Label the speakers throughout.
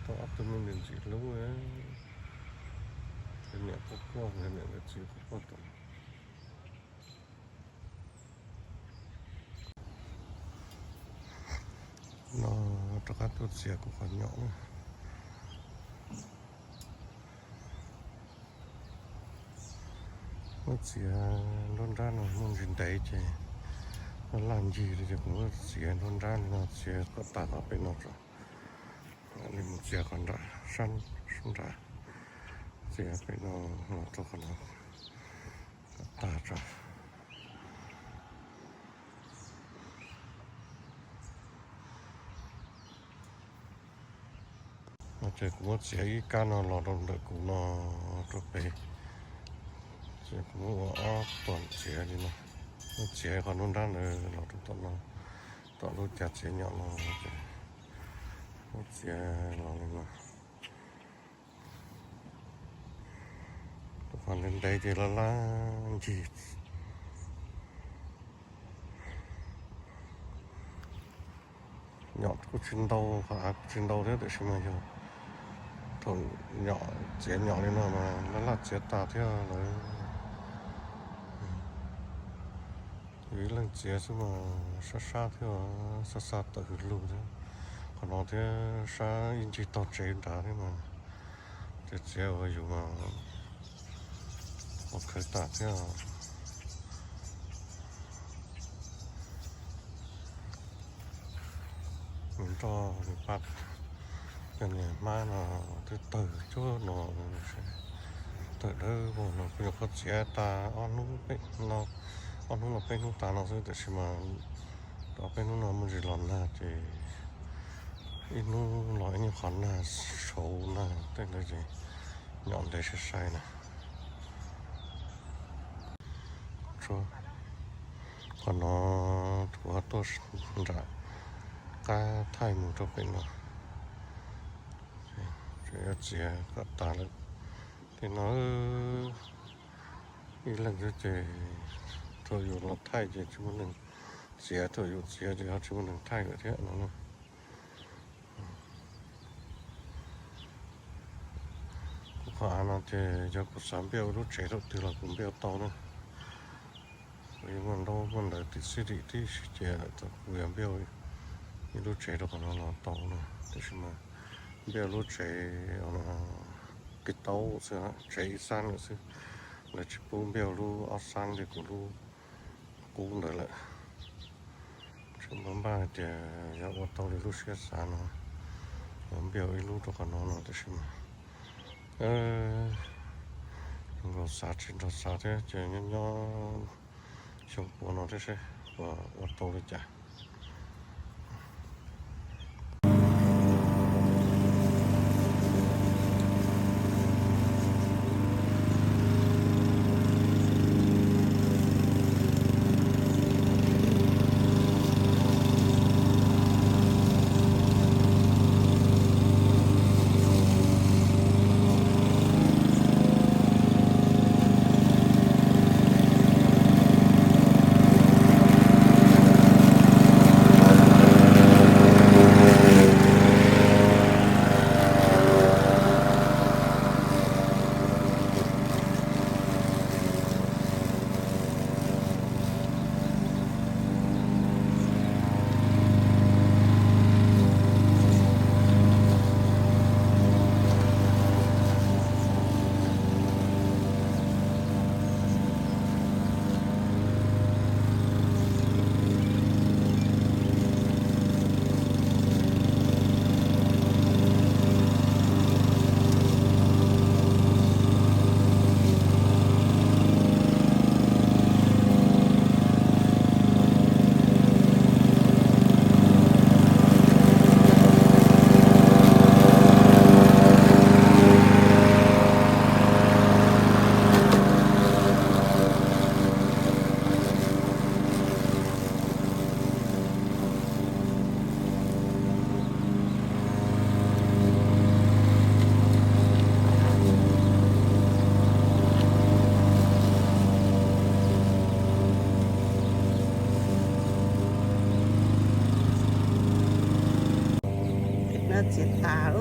Speaker 1: tao áp tới mình chỉ lúc ấy cái nhẹ có quang cái nhẹ là chỉ có quan trọng nó cho các tôi xe của con nhỏ nó xe luôn ra nó muốn dính đấy chứ nó làm gì thì cũng có xe luôn ra nó xe có tạt ở bên nó rồi nên một xe còn ra săn săn ra xe bên nó cho con nó tạt ra mà chơi cũng có xe ít cá nó lọt đồng được cũng nó cho bé xe cũng có toàn xe đi nó xe còn luôn ra nữa lọt trong nó lúc chặt xe nhỏ nó xe lọt lên nó còn lên đây thì là gì nhọn có chân đầu thế để xem mà giờ thằng nhỏ chế nhỏ lên nó là chế tạt theo đấy vì lần chế chứ mà sát theo sát từ lù thế còn nó thế sát in chỉ tao chế đá thế mà chế ở dù mà một cái tạt theo mình cho mình bắt cái này mai nó từ chỗ nó từ đó nó cũng có chế ta ăn nó ăn nó bên chúng ta nó sẽ để xem mà đó bên nó mình chỉ làm là thì nó nói như khoản là xấu là tên là gì nhọn để sẽ sai nè rồi còn nó thua tôi ra cá thay một cho bên nó rồi chia cả ta lên thì nó ý lần thứ thì thôi dù nó thay thì chúng mình chia thôi dù chia thì chúng mình thay được thế nó khá nó thì cho cuộc sống béo lúc trẻ lúc từ là cũng béo to nữa vì mình đâu mình đã thì suy nghĩ thì trẻ là tôi béo như lúc trẻ lúc nó to nữa thì mà béo lúc trẻ nó cái tàu xưa trẻ san nữa xưa là chỉ bún béo lu áo san thì cũng được lại chúng bấm ba thì giờ ô tô thì lu xe san nó bấm béo lu cho con nó thì xem rồi sát thế chỉ nhỏ trong bộ nó thế sẽ và ô tô đi chạy
Speaker 2: nó chỉ tả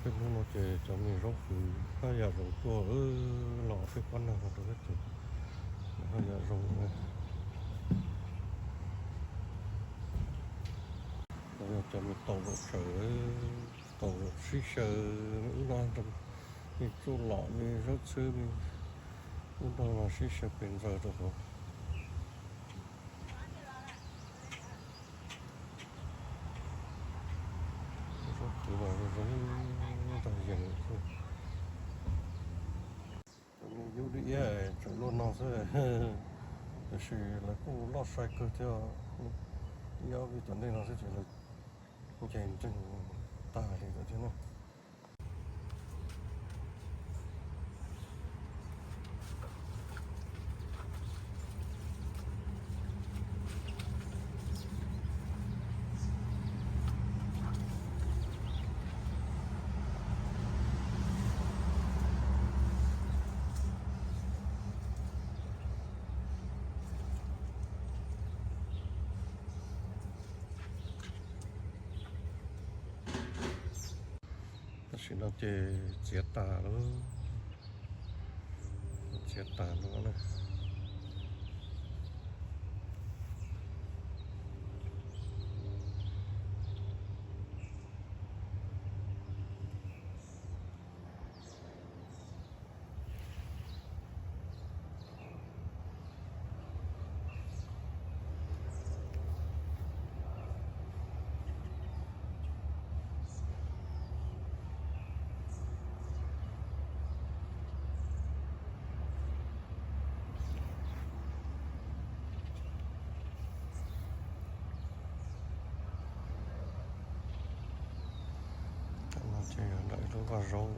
Speaker 1: cái nó chơi cho mình rốt thì hai giờ rồng tua lọ cái con nào được hết rồi hai giờ rồng này bây giờ cho mình tàu độ sở tàu độ xí sờ nữa nó trong mình chỗ lọ mình rớt xứ mình lúc đó là xí sờ bên giờ được không rớt từ vào giống tàu dần thôi mình yêu đi chỗ luôn nó sẽ thì là cũng lo sai cơ theo yêu vì tuần này nó sẽ chỉ là chạy trên ta thì có thế nào chỉ nó chơi chết tà luôn chết tà luôn này nó chơi ở đây nó vào râu